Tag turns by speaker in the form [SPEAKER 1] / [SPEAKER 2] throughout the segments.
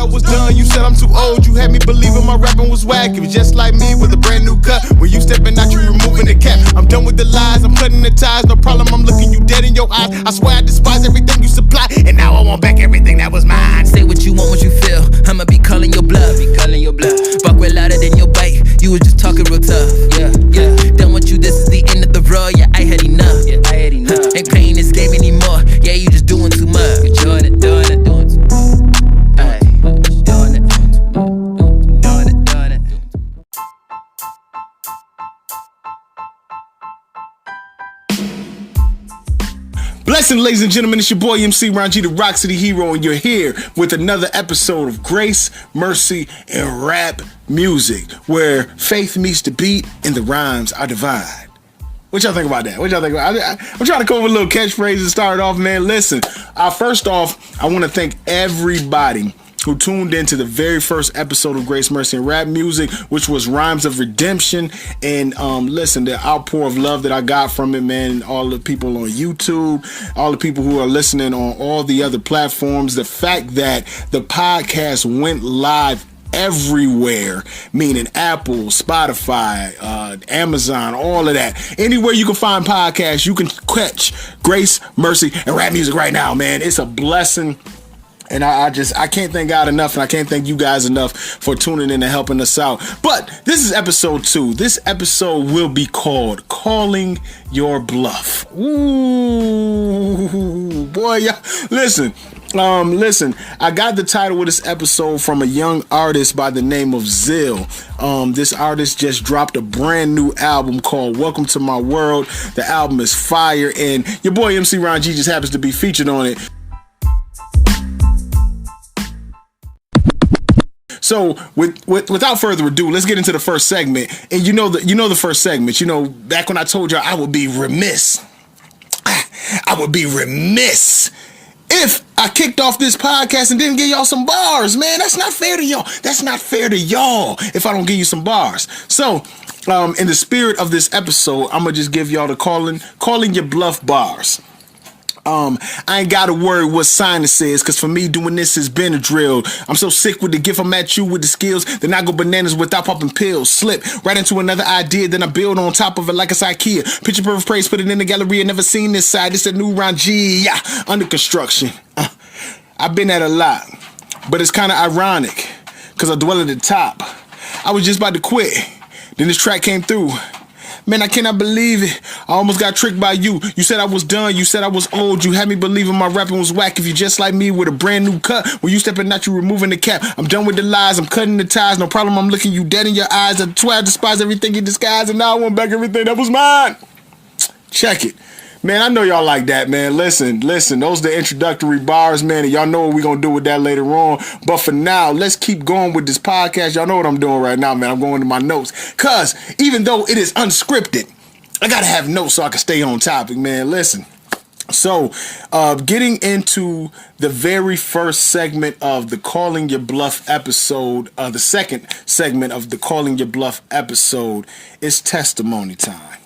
[SPEAKER 1] I was done, you said I'm too old. You had me believing my rapping was whack. It was just like me with a brand new cut. When you stepping out, you removing the cap. I'm done with the lies, I'm cutting the ties. No problem, I'm looking you dead in your eyes. I swear I despise everything you supply, and now I want back everything that was mine.
[SPEAKER 2] Say what you want, what you feel. I'ma be calling your bluff. Fuck way louder than your bite. You was just talking real tough. Yeah. Done with you, this is the end of the road. Yeah, I had enough. Ain't playing this game anymore. Yeah, you just doing too much. Doing it too much. Ay, doing it.
[SPEAKER 1] Blessings, ladies and gentlemen, it's your boy MC Ron G, the Rock City Hero, and you're here with another episode of Grace, Mercy, and Rap Music, where faith meets the beat and the rhymes are divine. What y'all think about that? I'm trying to come up with a little catchphrase to start off, man. Listen, first off, I want to thank everybody who tuned into the very first episode of Grace, Mercy, and Rap Music, which was Rhymes of Redemption. And listen, the outpour of love that I got from it, man, all the people on YouTube, all the people who are listening on all the other platforms, the fact that the podcast went live everywhere, meaning Apple, Spotify, Amazon, all of that. Anywhere you can find podcasts, you can catch Grace, Mercy, and Rap Music right now, man. It's a blessing. And I can't thank God enough, and I can't thank you guys enough for tuning in and helping us out. But this is episode 2. This episode will be called Calling Ya Bluff. Ooh, boy, y'all, listen. I got the title of this episode from a young artist by the name of Zill. This artist just dropped a brand new album called Welcome to My World. The album is fire, and your boy MC Ron G just happens to be featured on it. So without further ado, let's get into the first segment. And you know the first segment. You know, back when I told y'all I would be remiss if I kicked off this podcast and didn't give y'all some bars, man. That's not fair to y'all. That's not fair to y'all if I don't give you some bars. So, in the spirit of this episode, I'm gonna just give y'all the Callin Ya Bluff bars. I ain't gotta worry what sinus is, cause for me doing this has been a drill. I'm so sick with the gift, I'm at you with the skills, then I go bananas without popping pills. Slip right into another idea, then I build on top of it like it's IKEA. Picture perfect praise, put it in the gallery, I never seen this side. It's a new Ron G, yeah, under construction. I've been at a lot, but it's kinda ironic, cause I dwell at the top. I was just about to quit, then this track came through. Man, I cannot believe it. I almost got tricked by you. You said I was done. You said I was old. You had me believing my rapping was whack. If you just like me with a brand new cut, when you stepping out, you removing the cap. I'm done with the lies. I'm cutting the ties. No problem. I'm looking you dead in your eyes. I swear I despise everything in disguise, and now I want back everything that was mine. Check it. Man, I know y'all like that, man. Listen, those are the introductory bars, man, and y'all know what we're going to do with that later on. But for now, let's keep going with this podcast. Y'all know what I'm doing right now, man. I'm going to my notes. Because even though it is unscripted, I got to have notes so I can stay on topic, man. Listen. So, getting into the very first segment of the Calling Ya Bluff episode, the second segment of the Calling Ya Bluff episode, is testimony time.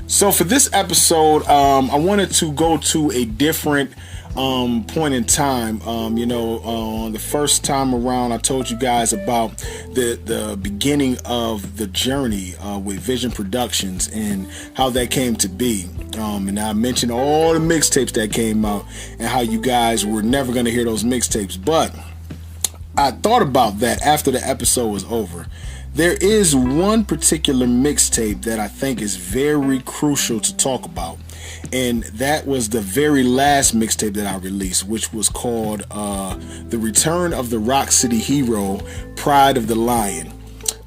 [SPEAKER 1] So for this episode, I wanted to go to a different point in time. The first time around, I told you guys about the beginning of the journey with Vision Productions and how that came to be. And I mentioned all the mixtapes that came out and how you guys were never going to hear those mixtapes. But I thought about that after the episode was over. There is one particular mixtape that I think is very crucial to talk about, and that was the very last mixtape that I released, which was called The Return of the Rock City Hero, Pride of the Lion.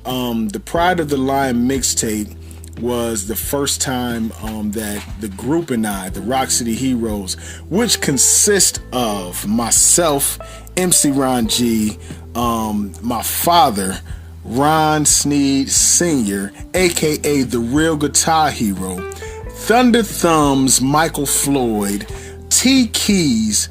[SPEAKER 1] The Pride of the Lion mixtape was the first time that the group and I, the Rock City Heroes, which consist of myself, MC Ron G, my father, Ron Sneed Sr., aka The Real Guitar Hero, Thunder Thumbs, Michael Floyd, T Keys,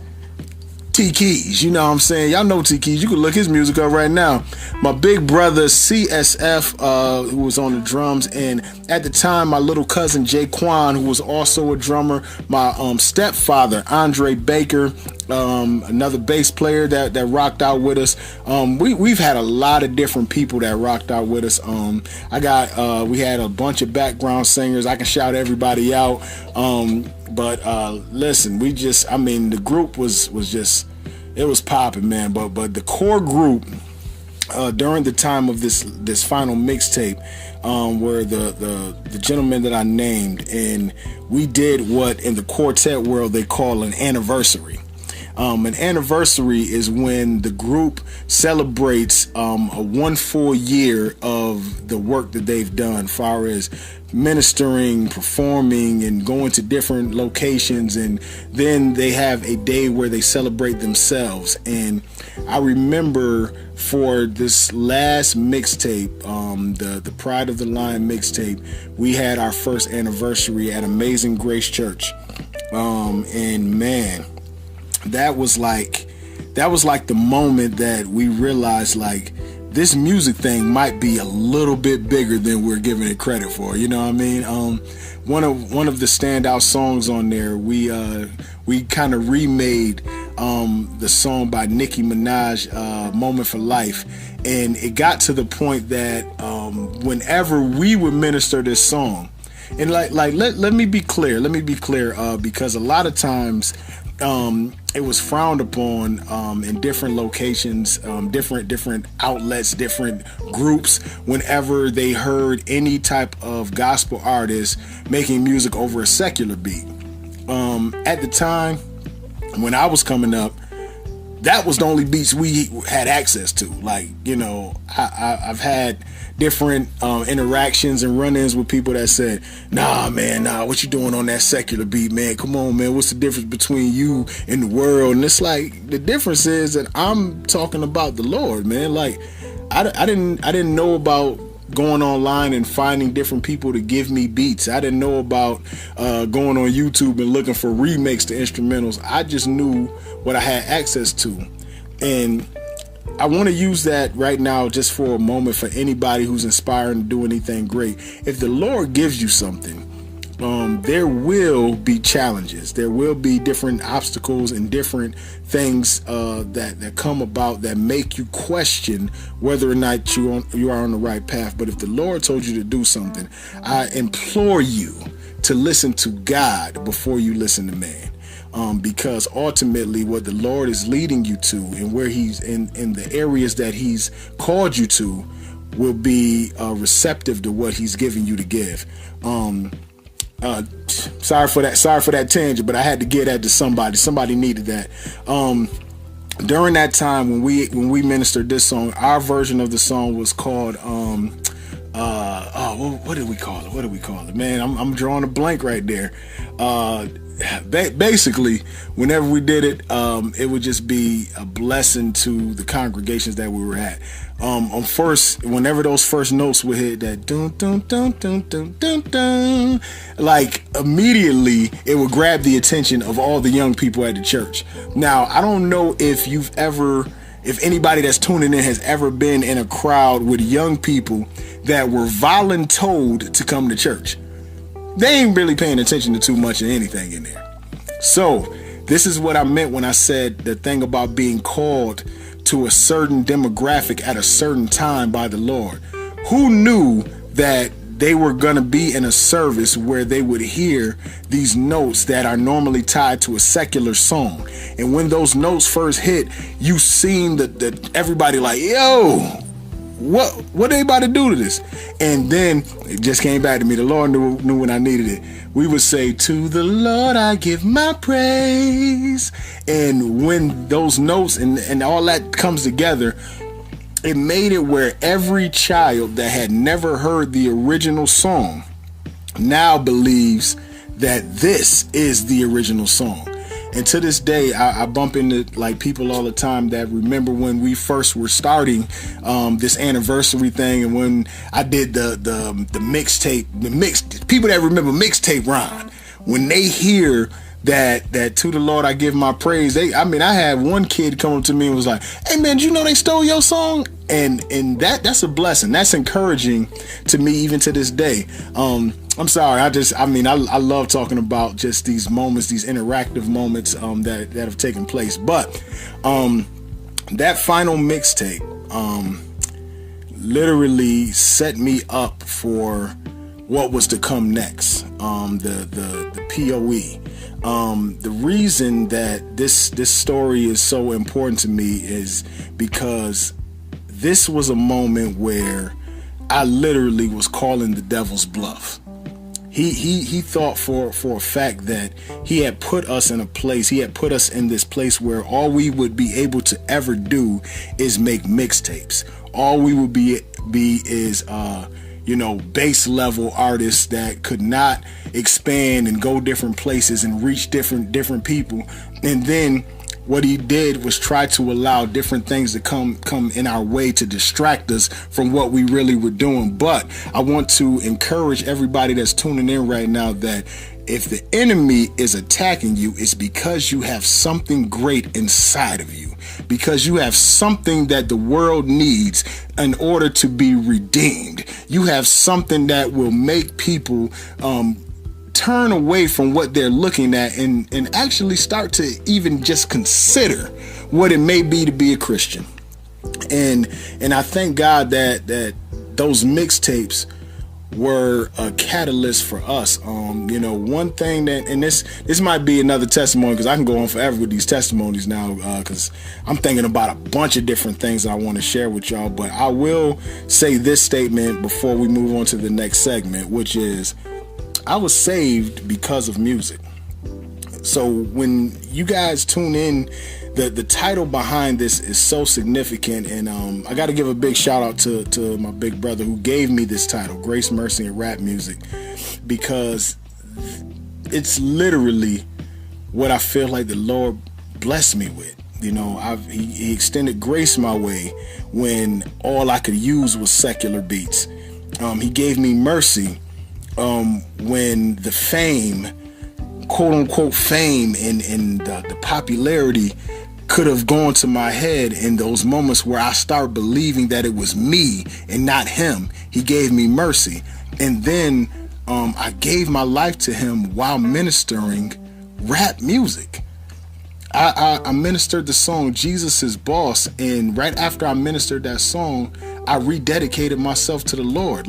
[SPEAKER 1] T Keys, you know what I'm saying? Y'all know T Keys. You can look his music up right now. My big brother CSF, who was on the drums, and at the time my little cousin Jaquan, who was also a drummer. My stepfather Andre Baker, another bass player that rocked out with us. We've had a lot of different people that rocked out with us. We had a bunch of background singers. I can shout everybody out. But listen, the group was just, it was popping, man. But the core group during the time of this final mixtape, were the gentlemen that I named, and we did what in the quartet world they call an anniversary. An anniversary is when the group celebrates a 1 full year of the work that they've done, far as ministering, performing, and going to different locations, and then they have a day where they celebrate themselves. And I remember for this last mixtape, the Pride of the Lion mixtape, we had our first anniversary at Amazing Grace Church, and man, that was like the moment that we realized, like, this music thing might be a little bit bigger than we're giving it credit for. You know what I mean? One of the standout songs on there, we kind of remade the song by Nicki Minaj, "Moment for Life," and it got to the point that whenever we would minister this song, and let me be clear, because a lot of times it was frowned upon in different locations, different outlets, different groups, whenever they heard any type of gospel artist making music over a secular beat. At the time when I was coming up, that was the only beats we had access to. Like, you know, I've had different interactions and run-ins with people that said, nah, what you doing on that secular beat, man? Come on, man, what's the difference between you and the world? And it's like, the difference is that I'm talking about the Lord, man. Like, I didn't know about going online and finding different people to give me beats. I didn't know about going on YouTube and looking for remakes to instrumentals. I just knew what I had access to. And I want to use that right now just for a moment for anybody who's inspiring to do anything great. If the Lord gives you something, there will be challenges. There will be different obstacles and different things that come about that make you question whether or not you are on the right path. But if the Lord told you to do something, I implore you to listen to God before you listen to man. Because ultimately what the Lord is leading you to, and where he's in the areas that he's called you to, will be receptive to what he's giving you to give. Sorry for that tangent, but I had to get that to somebody needed that. During that time when we ministered this song, our version of the song was called what did we call it, man? I'm drawing a blank right there. Basically, whenever we did it, it would just be a blessing to the congregations that we were at. Whenever those first notes would hit, that dun dun dun dun dun dun dun, like immediately it would grab the attention of all the young people at the church. Now, I don't know if anybody that's tuning in has ever been in a crowd with young people that were voluntold to come to church. They ain't really paying attention to too much of anything in there. So this is what I meant when I said the thing about being called to a certain demographic at a certain time by the Lord. Who knew that they were going to be in a service where they would hear these notes that are normally tied to a secular song? And when those notes first hit, you seen that everybody like, yo, what they about to do to this? And then it just came back to me. The Lord knew when I needed it. We would say, to the Lord I give my praise. And when those notes and all that comes together, it made it where every child that had never heard the original song now believes that this is the original song. And to this day, I bump into like people all the time that remember when we first were starting this anniversary thing, and when I did the mixtape, people that remember mixtape Ron, when they hear that to the Lord I give my praise. I had one kid come up to me and was like, "Hey man, did you know they stole your song?" And that's a blessing. That's encouraging to me even to this day. I'm sorry. I love talking about just these moments, these interactive moments that have taken place. But that final mixtape literally set me up for what was to come next. The POE. The reason that this story is so important to me is because this was a moment where I literally was calling the devil's bluff. He thought for a fact that he had put us in a place, he had put us in this place where all we would be able to ever do is make mixtapes. All we would be is base level artists that could not expand and go different places and reach different people. And then what he did was try to allow different things to come in our way to distract us from what we really were doing. But I want to encourage everybody that's tuning in right now that if the enemy is attacking you, it's because you have something great inside of you, because you have something that the world needs in order to be redeemed. You have something that will make people turn away from what they're looking at and actually start to even just consider what it may be to be a Christian. And I thank God that those mixtapes were a catalyst for us. One thing that, and this might be another testimony, because I can go on forever with these testimonies now, because I'm thinking about a bunch of different things that I want to share with y'all. But I will say this statement before we move on to the next segment, which is, I was saved because of music. So when you guys tune in, the title behind this is so significant, and I got to give a big shout out to my big brother who gave me this title, Grace, Mercy, and Rap Music, because it's literally what I feel like the Lord blessed me with. He extended grace my way when all I could use was secular beats. He gave me mercy when the fame, quote unquote fame, and the popularity could have gone to my head in those moments where I start believing that it was me and not him. He gave me mercy. And then I gave my life to him while ministering rap music. I ministered the song Jesus is Boss, and right after I ministered that song, I rededicated myself to the Lord.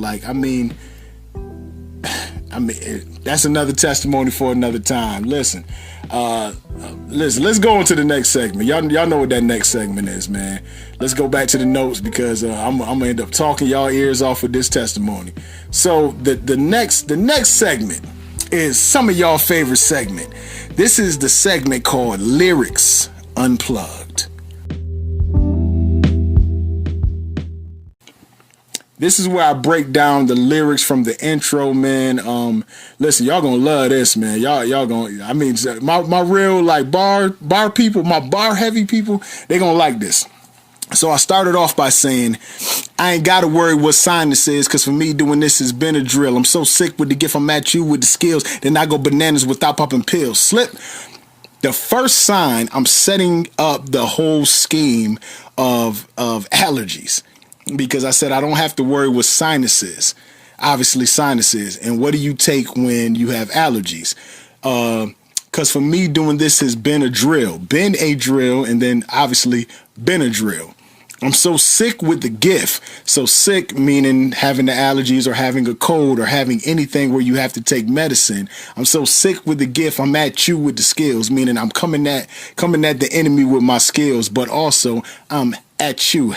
[SPEAKER 1] That's another testimony for another time. Listen, let's go into the next segment. Y'all know what that next segment is, man. Let's go back to the notes, because I'm gonna end up talking y'all ears off with this testimony. So the next segment is some of y'all favorite segment. This is the segment called Lyrics Unplugged. This is where I break down the lyrics from the intro, man. Listen, y'all gonna love this, man. Y'all gonna, my real bar people, my bar heavy people, they gonna like this. So I started off by saying, I ain't gotta worry what sign this is, cause for me doing this has been a drill. I'm so sick with the gift, I'm at you with the skills, then I go bananas without popping pills. Slip. The first sign, I'm setting up the whole scheme of allergies. Because I said I don't have to worry with sinuses. Obviously sinuses. And what do you take when you have allergies? Because for me, doing this has been a drill, and then obviously Benadryl. I'm so sick with the gift. So sick meaning having the allergies or having a cold or having anything where you have to take medicine. I'm so sick with the gift. I'm at you with the skills, meaning I'm coming at the enemy with my skills, but also I'm at you.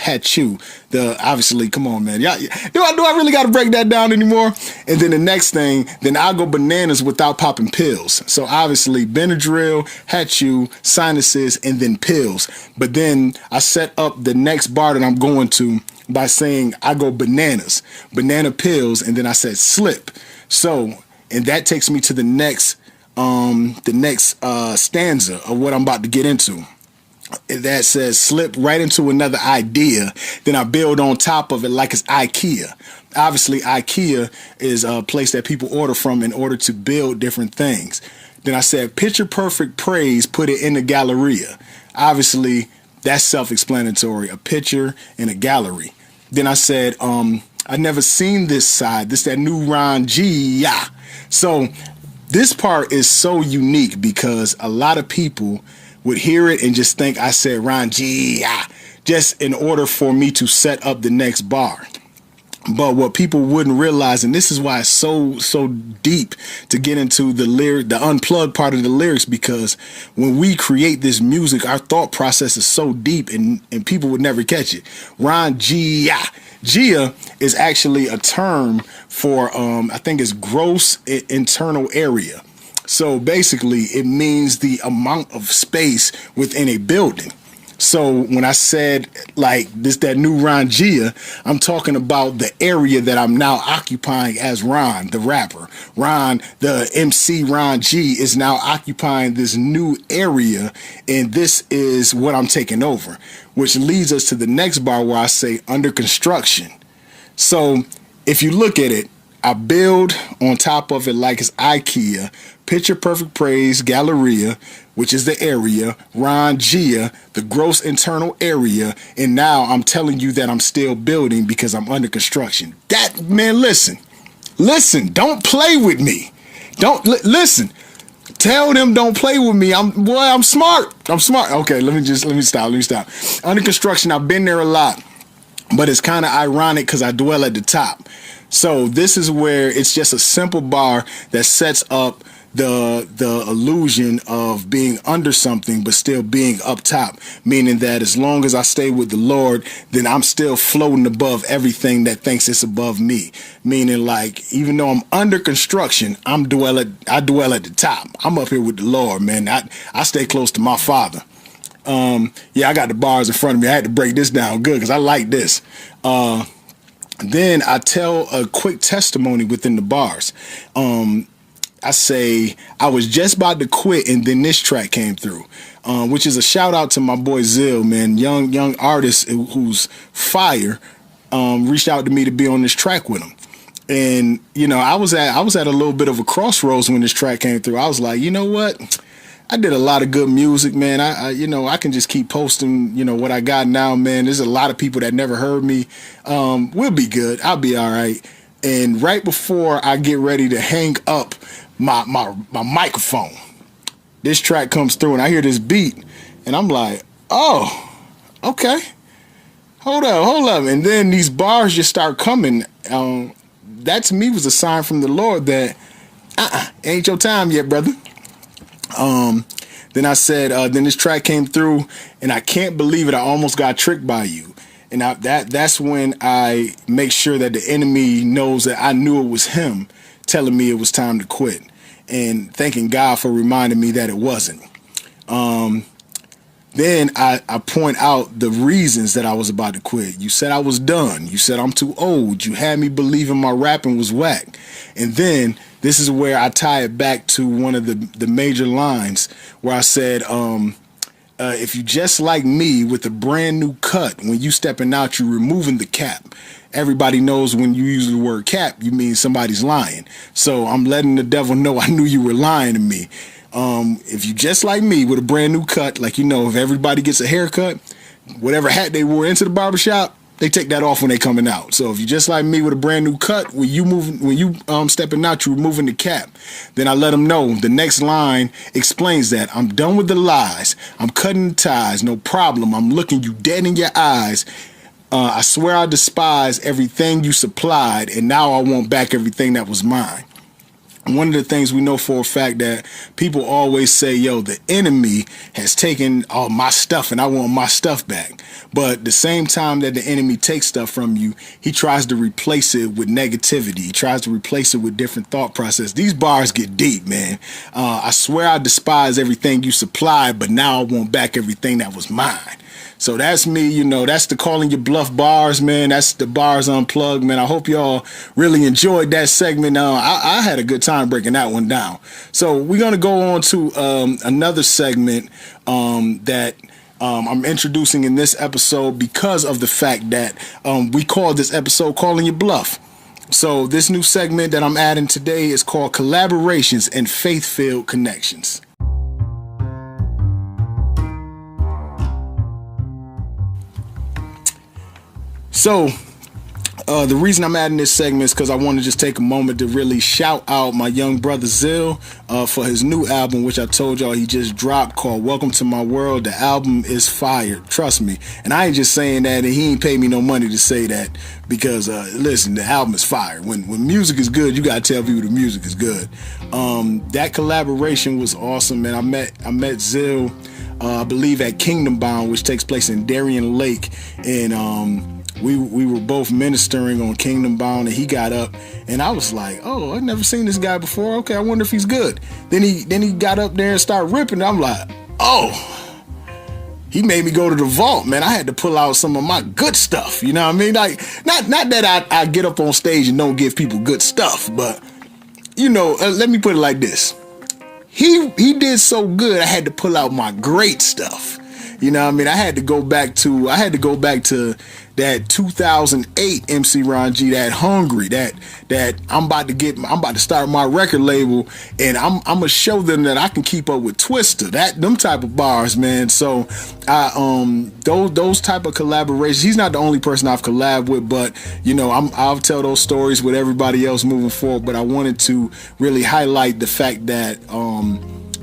[SPEAKER 1] Obviously, come on, man. Yeah, do I really got to break that down anymore? And then the next thing, then I'll go bananas without popping pills. So obviously Benadryl, hat you, sinuses, and then pills. But then I set up the next bar that I'm going to by saying I go bananas, banana pills, and then I said slip. So, and that takes me to the next stanza of what I'm about to get into. That says slip right into another idea, then I build on top of it like it's IKEA. Obviously, IKEA is a place that people order from in order to build different things. Then I said, picture perfect praise, put it in the Galleria. Obviously, that's self-explanatory, a picture in a gallery. Then I said, I never seen this side. This that new Ron G. Yeah. So this part is so unique because a lot of people would hear it and just think I said Ron G. Yeah, just in order for me to set up the next bar. But what people wouldn't realize, and this is why it's so deep to get into the unplugged part of the lyrics, because when we create this music, our thought process is so deep and people would never catch it. Ron Gia. Gia is actually a term for, I think it's gross internal area. So basically it means the amount of space within a building. So when I said like that new Ron Gia, I'm talking about the area that I'm now occupying as Ron, the rapper. Ron, the MC Ron G is now occupying this new area, and this is what I'm taking over, which leads us to the next bar where I say under construction. So if you look at it, I build on top of it like it's IKEA, picture perfect praise, Galleria, which is the area, Ron Gia, the gross internal area, and now I'm telling you that I'm still building because I'm under construction. That, man, listen, don't play with me. Listen. Tell them don't play with me. I'm smart. Okay, let me stop. Under construction, I've been there a lot, but it's kind of ironic because I dwell at the top. So this is where it's just a simple bar that sets up the illusion of being under something but still being up top, meaning that as long as I stay with the Lord, then I'm still floating above everything that thinks it's above me. Meaning, like, even though I'm under construction, I dwell at the top. I'm up here with the Lord, man. I stay close to my Father. Yeah, I got the bars in front of me. I had to break this down good because I like this. Then I tell a quick testimony within the bars. I say I was just about to quit, and then this track came through, which is a shout out to my boy Zill, man, young artist who's fire. Reached out to me to be on this track with him, and you know I was at a little bit of a crossroads when this track came through. I was like, you know what? I did a lot of good music, man. I can just keep posting, what I got now, man. There's a lot of people that never heard me. We'll be good. I'll be all right. And right before I get ready to hang up my microphone, this track comes through and I hear this beat and I'm like, oh, okay. Hold up. And then these bars just start coming. That to me was a sign from the Lord that ain't your time yet, brother. Then I said, then this track came through and I can't believe it. I almost got tricked by you. And that's when I make sure that the enemy knows that I knew it was him telling me it was time to quit, and thanking God for reminding me that it wasn't. Then I point out the reasons that I was about to quit. You said I was done. You said I'm too old. You had me believing my rapping was whack. And then this is where I tie it back to one of the major lines where I said, if you just like me with a brand new cut, when you stepping out, you're removing the cap. Everybody knows when you use the word cap, you mean somebody's lying. So I'm letting the devil know I knew you were lying to me. If you just like me with a brand new cut, like, if everybody gets a haircut, whatever hat they wore into the barbershop, they take that off when they coming out. So if you just like me with a brand new cut, when you stepping out, you're removing the cap. Then I let them know the next line explains that I'm done with the lies. I'm cutting the ties. No problem. I'm looking you dead in your eyes. I swear I despise everything you supplied, and now I want back everything that was mine. One of the things we know for a fact that people always say, yo, the enemy has taken all my stuff and I want my stuff back. But the same time that the enemy takes stuff from you, he tries to replace it with negativity. He tries to replace it with different thought process. These bars get deep, man. I swear I despise everything you supplied, but now I want back everything that was mine. So that's me, that's the Callin Ya Bluff bars, man. That's the bars unplugged, man. I hope y'all really enjoyed that segment. I had a good time breaking that one down. So we're going to go on to another segment that I'm introducing in this episode because of the fact that we called this episode Callin Ya Bluff. So this new segment that I'm adding today is called Collaborations and Faith-Filled Connections. So the reason I'm adding this segment is because I want to just take a moment to really shout out my young brother Zill for his new album, which I told y'all he just dropped, called Welcome to My World. The album is fire, trust me. And I ain't just saying that, and he ain't paid me no money to say that, because listen, the album is fire. When music is good, you gotta tell people the music is good. That collaboration was awesome, man. I met Zill, I believe at Kingdom Bound, which takes place in Darien Lake, and we were both ministering on Kingdom Bound, and he got up, and I was like, oh, I've never seen this guy before. Okay, I wonder if he's good. Then he got up there and started ripping. I'm like, oh, he made me go to the vault, man. I had to pull out some of my good stuff. You know what I mean? Like, not that I get up on stage and don't give people good stuff, but let me put it like this. He did so good, I had to pull out my great stuff. You know what I mean? I had to go back to that 2008 MC Ron G, that hungry, that I'm about to start my record label, and I'm gonna show them that I can keep up with Twista, them type of bars, man. So those type of collaborations. He's not the only person I've collabed with, but I'll tell those stories with everybody else moving forward. But I wanted to really highlight the fact that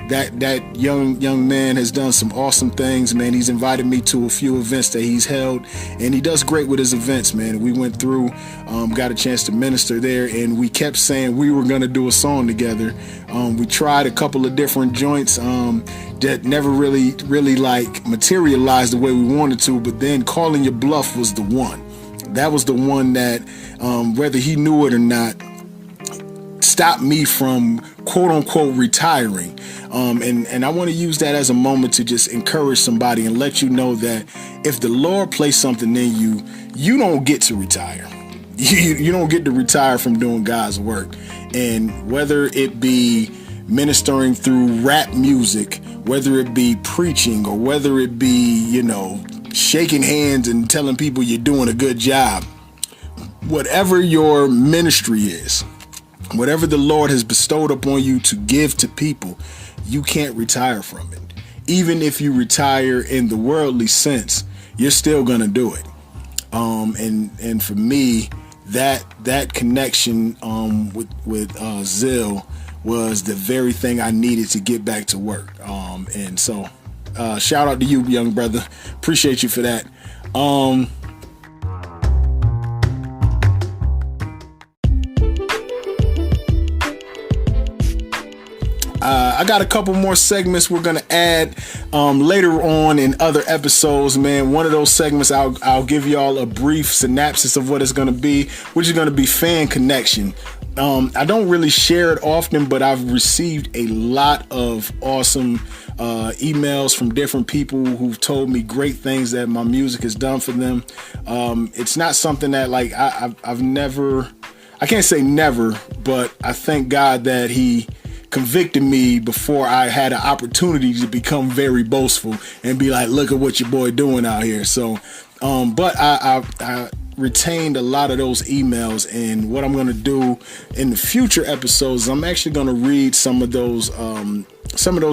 [SPEAKER 1] that young man has done some awesome things, man. He's invited me to a few events that he's held, and he does great with his events, man. We went through, got a chance to minister there, and we kept saying we were gonna do a song together. We tried a couple of different joints that never really like materialized the way we wanted to, but then Callin Ya Bluff was the one. That was the one that, whether he knew it or not, stopped me from quote unquote retiring. And I want to use that as a moment to just encourage somebody and let you know that if the Lord placed something in you, you don't get to retire. You don't get to retire from doing God's work. And whether it be ministering through rap music, whether it be preaching, or whether it be, shaking hands and telling people you're doing a good job, whatever your ministry is, whatever the Lord has bestowed upon you to give to people, you can't retire from it. Even if you retire in the worldly sense, you're still gonna do it. And for me, that connection with Zill was the very thing I needed to get back to work. And so shout out to you, young brother. Appreciate you for that. I got a couple more segments we're gonna add later on in other episodes, man. One of those segments, I'll give y'all a brief synopsis of what it's gonna be, which is gonna be fan connection. I don't really share it often, but I've received a lot of awesome emails from different people who've told me great things that my music has done for them. It's not something that I've never, I can't say never, but I thank God that He convicted me before I had an opportunity to become very boastful and be like, look at what your boy doing out here. So, but I retained a lot of those emails, and what I'm going to do in the future episodes, I'm actually going to read some of those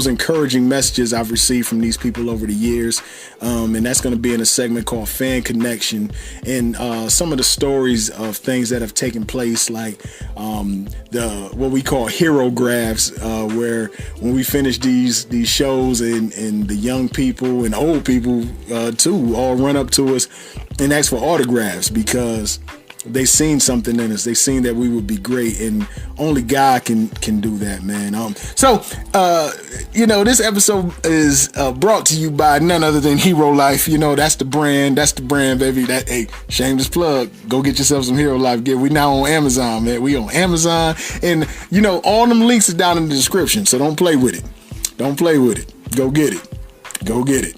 [SPEAKER 1] encouraging messages I've received from these people over the years, and that's going to be in a segment called Fan Connection, and some of the stories of things that have taken place, like what we call hero graphs, where when we finish these shows, and the young people and old people too all run up to us and ask for autographs, because they seen something in us. They seen that we would be great, and only God can do that, man. So this episode is brought to you by none other than Hero Life. That's the brand, baby. That, hey, shameless plug. Go get yourself some Hero Life gear. We now on Amazon, man. We on Amazon, and all them links is down in the description. So don't play with it. Don't play with it. Go get it. Go get it.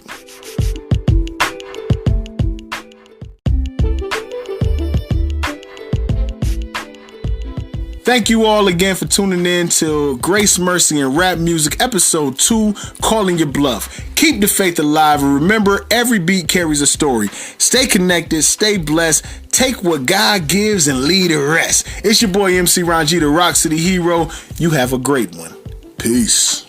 [SPEAKER 1] Thank you all again for tuning in to Grace, Mercy, and Rap Music, episode 2, Callin Ya Bluff. Keep the faith alive, and remember, every beat carries a story. Stay connected, stay blessed, take what God gives and leave the rest. It's your boy MC Ron G, the Rock City Hero. You have a great one. Peace.